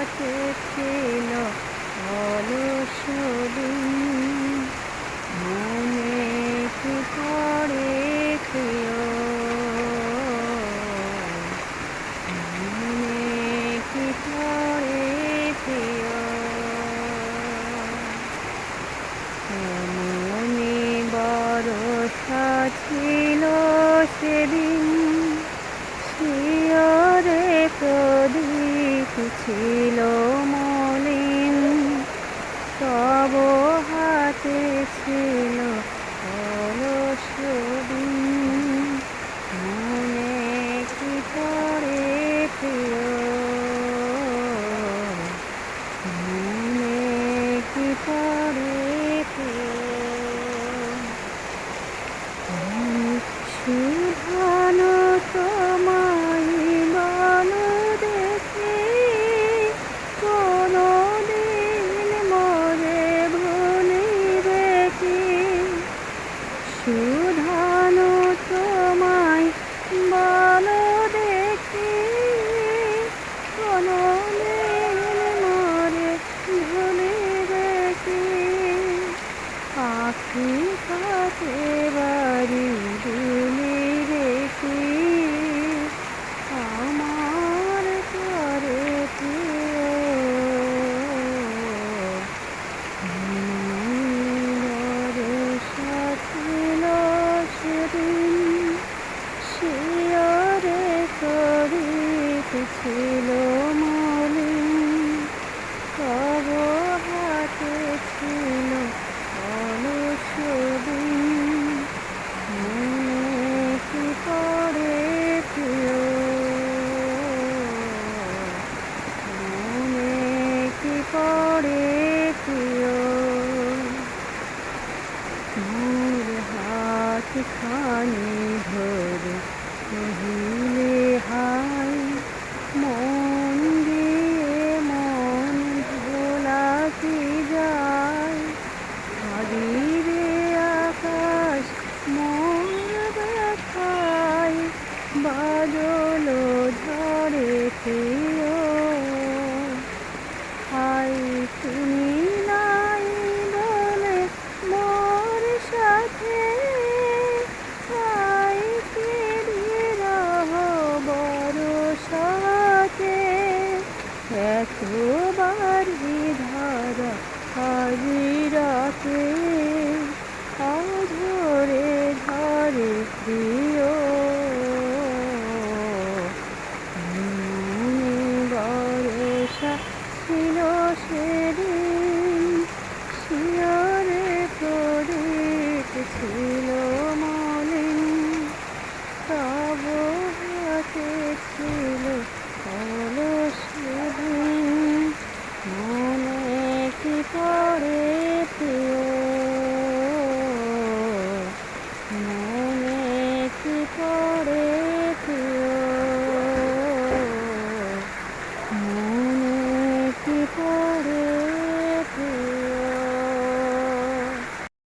হাতে ছিল অলস দিন, মনে কি পড়ে প্রিয়, মনে কি পড়ে প্রিয়, মনে বরষা ছিল সেদিন, শিয়রে প্রদীপ ছিল মলিন, তব হাতে ছিল অলস দিন, মনে কি পড়ে প্রিয়, মনে কি পড়ে প্রিয়, সুধানো তোমায় বলো দেখি, কোনো দিন মোরে ভুলিবে কি, সুধানো তোমায় বলো দেখি, কোনো দিন মোরে ভুলিবে কি, আঁখি কাছে বাড়ি ভুলিবে কি, আমার করে প্রিয়, বরষা ছিল সেদিন, শিয়রে প্রদীপ ছিল মলিন, তব হাতে ছিল অলস দিন, মনে কি পড়ে প্রিয়, মনে কি পড়ে প্রিয়, মোর হাত খানি ধরে কহিলে হায়, মন দিয়ে মন ভোলা কি যায়, হারিরে আকাশ মোর ব্যথায়, বাদল ঝড়ে প্রিয়, হায় তুমি নাই বলে মোর সাথে, হায় কি বিরহ বরষাতে, এতবারই ধারা হারি রাতে, আধরে ঝরে প্রিয়।